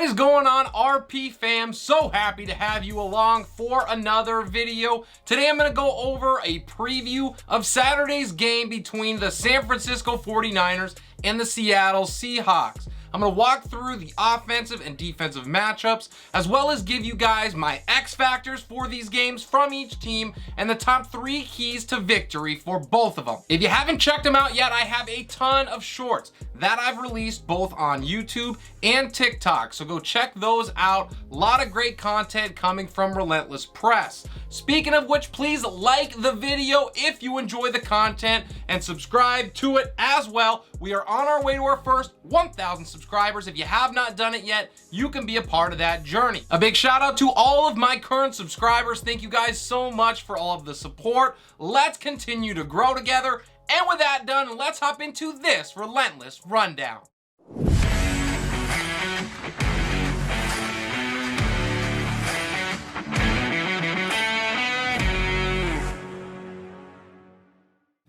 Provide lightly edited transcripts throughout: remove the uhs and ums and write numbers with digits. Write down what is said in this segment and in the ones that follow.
What is going on, RP fam? So happy to have you along for another video. Today I'm going to go over a preview of Saturday's game between the San Francisco 49ers and the Seattle Seahawks. I'm going to walk through the offensive and defensive matchups, as well as give you guys my X factors for these games from each team and the top 3 keys to victory for both of them. If you haven't checked them out yet, I have a ton of shorts that I've released both on YouTube and TikTok, so go check those out. A lot of great content coming from Relentless Press. Speaking of which, please like the video if you enjoy the content and subscribe to it as well. We are on our way to our first 1,000 subscribers. If you have not done it yet, you can be a part of that journey. A big shout out to all of my current subscribers. Thank you guys so much for all of the support. Let's continue to grow together. And with that done, let's hop into this Relentless Rundown.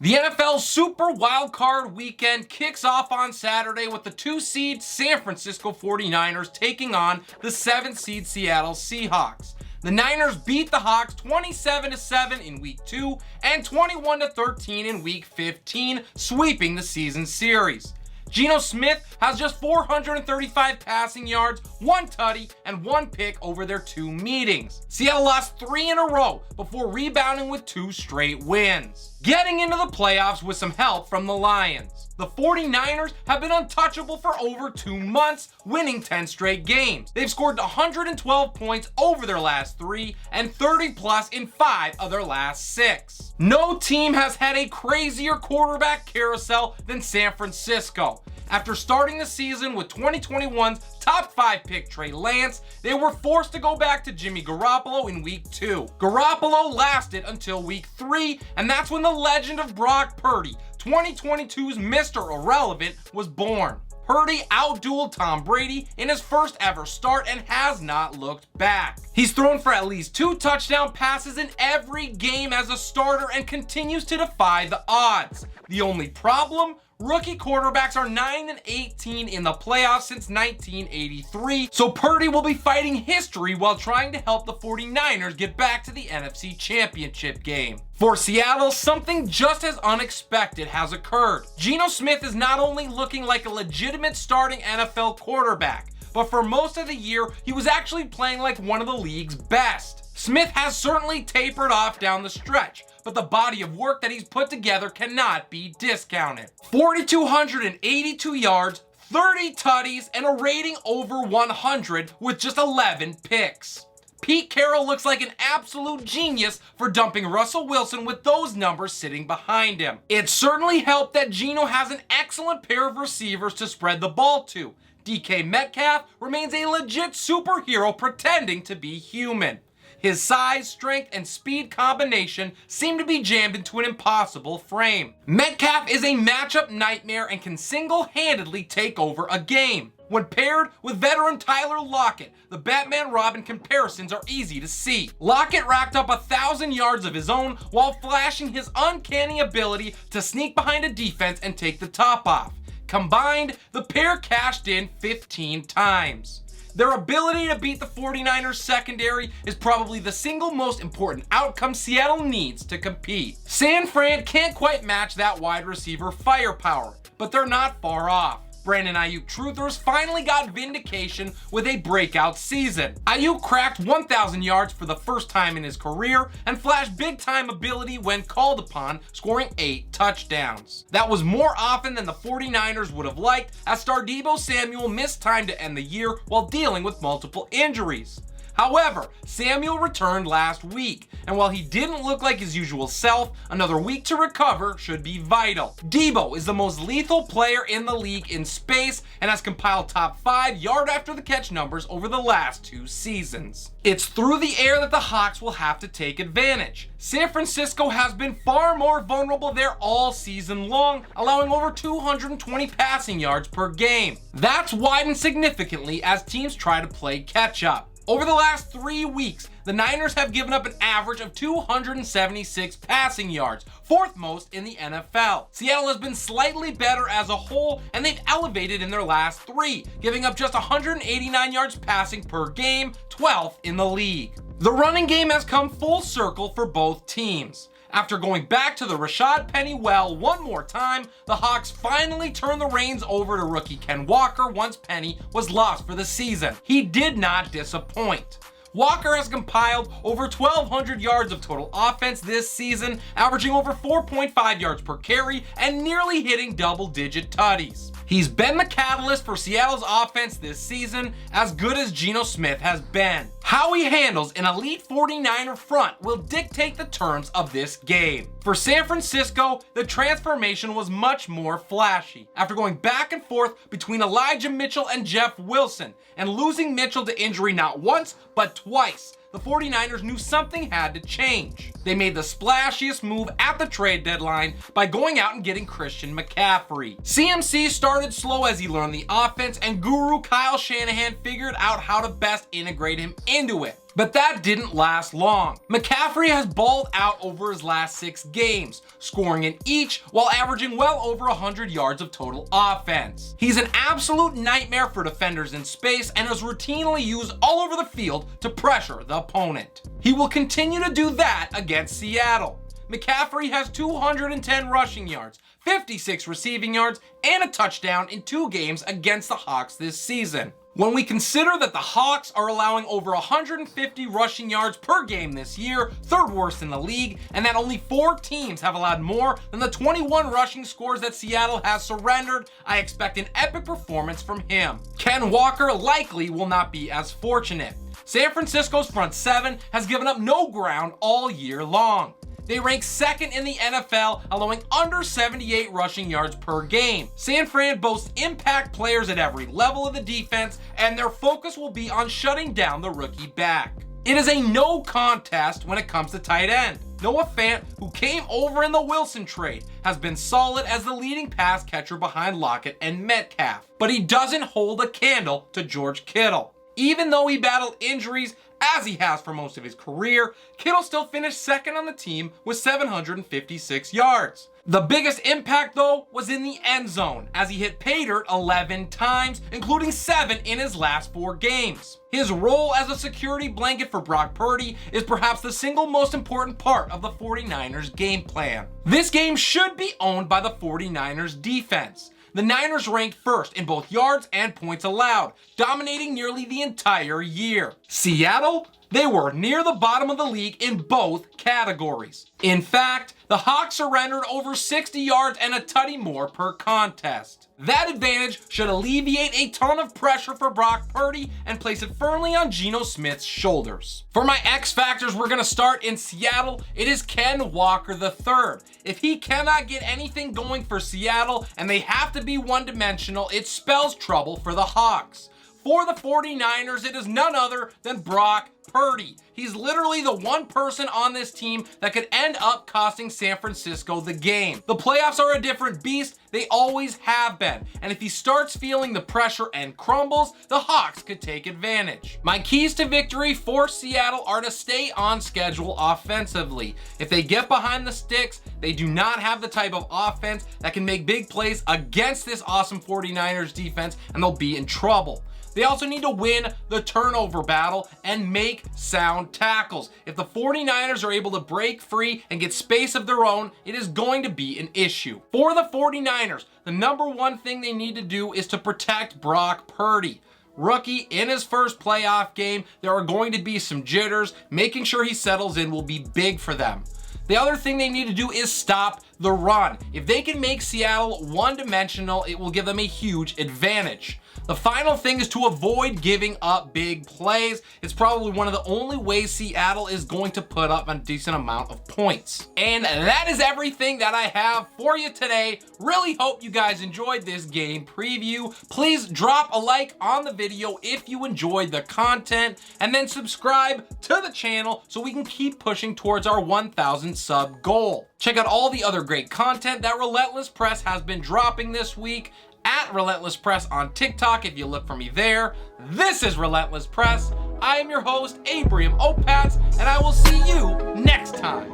The NFL Super Wildcard Weekend kicks off on Saturday with the 2-seed San Francisco 49ers taking on the 7-seed Seattle Seahawks. The Niners beat the Hawks 27-7 in Week 2 and 21-13 in Week 15, sweeping the season series. Geno Smith has just 435 passing yards, 1 tutty, and 1 pick over their 2 meetings. Seattle lost 3 in a row before rebounding with 2 straight wins, getting into the playoffs with some help from the Lions. The 49ers have been untouchable for over 2 months, winning 10 straight games. They've scored 112 points over their last 3 and 30 plus in 5 of their last 6. No team has had a crazier quarterback carousel than San Francisco. After starting the season with 2021's top 5 pick Trey Lance, they were forced to go back to Jimmy Garoppolo in Week 2. Garoppolo lasted until Week 3, and that's when the legend of Brock Purdy, 2022's Mr. Irrelevant, was born. Purdy outdueled Tom Brady in his first ever start and has not looked back. He's thrown for at least 2 touchdown passes in every game as a starter and continues to defy the odds. The only problem? Rookie quarterbacks are 9-18 in the playoffs since 1983, so Purdy will be fighting history while trying to help the 49ers get back to the NFC Championship game. For Seattle, something just as unexpected has occurred. Geno Smith is not only looking like a legitimate starting NFL quarterback, but for most of the year, he was actually playing like one of the league's best. Smith has certainly tapered off down the stretch, but the body of work that he's put together cannot be discounted. 4,282 yards, 30 tutties, and a rating over 100 with just 11 picks. Pete Carroll looks like an absolute genius for dumping Russell Wilson with those numbers sitting behind him. It certainly helped that Geno has an excellent pair of receivers to spread the ball to. DK Metcalf remains a legit superhero pretending to be human. His size, strength, and speed combination seem to be jammed into an impossible frame. Metcalf is a matchup nightmare and can single-handedly take over a game. When paired with veteran Tyler Lockett, the Batman-Robin comparisons are easy to see. Lockett racked up 1,000 yards of his own while flashing his uncanny ability to sneak behind a defense and take the top off. Combined, the pair cashed in 15 times. Their ability to beat the 49ers secondary is probably the single most important outcome Seattle needs to compete. San Fran can't quite match that wide receiver firepower, but they're not far off. Brandon Ayuk truthers finally got vindication with a breakout season. Ayuk cracked 1,000 yards for the first time in his career and flashed big-time ability when called upon, scoring 8 touchdowns. That was more often than the 49ers would have liked, as star Deebo Samuel missed time to end the year while dealing with multiple injuries. However, Samuel returned last week, and while he didn't look like his usual self, another week to recover should be vital. Deebo is the most lethal player in the league in space and has compiled top 5 yard after the catch numbers over the last 2 seasons. It's through the air that the Hawks will have to take advantage. San Francisco has been far more vulnerable there all season long, allowing over 220 passing yards per game. That's widened significantly as teams try to play catch up. Over the last 3 weeks, the Niners have given up an average of 276 passing yards, 4th most in the NFL. Seattle has been slightly better as a whole, and they've elevated in their last 3, giving up just 189 yards passing per game, 12th in the league. The running game has come full circle for both teams. After going back to the Rashad Penny well one more time, the Hawks finally turned the reins over to rookie Ken Walker once Penny was lost for the season. He did not disappoint. Walker has compiled over 1,200 yards of total offense this season, averaging over 4.5 yards per carry and nearly hitting double-digit tutties. He's been the catalyst for Seattle's offense this season, as good as Geno Smith has been. How he handles an elite 49er front will dictate the terms of this game. For San Francisco, the transformation was much more flashy. After going back and forth between Elijah Mitchell and Jeff Wilson, and losing Mitchell to injury not once, but twice, the 49ers knew something had to change. They made the splashiest move at the trade deadline by going out and getting Christian McCaffrey. CMC started slow as he learned the offense, and guru Kyle Shanahan figured out how to best integrate him into it. But that didn't last long. McCaffrey has balled out over his last 6 games, scoring in each while averaging well over 100 yards of total offense. He's an absolute nightmare for defenders in space and is routinely used all over the field to pressure the opponent. He will continue to do that against Seattle. McCaffrey has 210 rushing yards, 56 receiving yards, and a touchdown in 2 games against the Hawks this season. When we consider that the Hawks are allowing over 150 rushing yards per game this year, 3rd worst in the league, and that only 4 teams have allowed more than the 21 rushing scores that Seattle has surrendered, I expect an epic performance from him. Ken Walker likely will not be as fortunate. San Francisco's front 7 has given up no ground all year long. They rank 2nd in the NFL, allowing under 78 rushing yards per game. San Fran boasts impact players at every level of the defense, and their focus will be on shutting down the rookie back. It is a no contest when it comes to tight end. Noah Fant, who came over in the Wilson trade, has been solid as the leading pass catcher behind Lockett and Metcalf, but he doesn't hold a candle to George Kittle. Even though he battled injuries, as he has for most of his career, Kittle still finished 2nd on the team with 756 yards. The biggest impact, though, was in the end zone, as he hit pay dirt 11 times, including 7 in his last 4 games. His role as a security blanket for Brock Purdy is perhaps the single most important part of the 49ers game plan. This game should be owned by the 49ers defense. The Niners ranked 1st in both yards and points allowed, dominating nearly the entire year. Seattle? They were near the bottom of the league in both categories. In fact, the Hawks surrendered over 60 yards and a tutty more per contest. That advantage should alleviate a ton of pressure for Brock Purdy and place it firmly on Geno Smith's shoulders. For my X factors, we're going to start in Seattle. It is Ken Walker III. If he cannot get anything going for Seattle and they have to be one-dimensional, it spells trouble for the Hawks. For the 49ers, it is none other than Brock Purdy. He's literally the one person on this team that could end up costing San Francisco the game. The playoffs are a different beast. They always have been. And if he starts feeling the pressure and crumbles, the Hawks could take advantage. My keys to victory for Seattle are to stay on schedule offensively. If they get behind the sticks, they do not have the type of offense that can make big plays against this awesome 49ers defense, and they'll be in trouble. They also need to win the turnover battle and make sound tackles. If the 49ers are able to break free and get space of their own, it is going to be an issue. For the 49ers, the number one thing they need to do is to protect Brock Purdy. Rookie in his first playoff game, there are going to be some jitters. Making sure he settles in will be big for them. The other thing they need to do is stop the run. If they can make Seattle one-dimensional, it will give them a huge advantage. The final thing is to avoid giving up big plays. It's probably one of the only ways Seattle is going to put up a decent amount of points. And that is everything that I have for you today. Really hope you guys enjoyed this game preview. Please drop a like on the video if you enjoyed the content, and then subscribe to the channel so we can keep pushing towards our 1,000 sub goal. Check out all the other great content that Relentless Press has been dropping this week. at Relentless Press on TikTok if you look for me there. This is Relentless Press. I am your host, Abraham Opatz, and I will see you next time.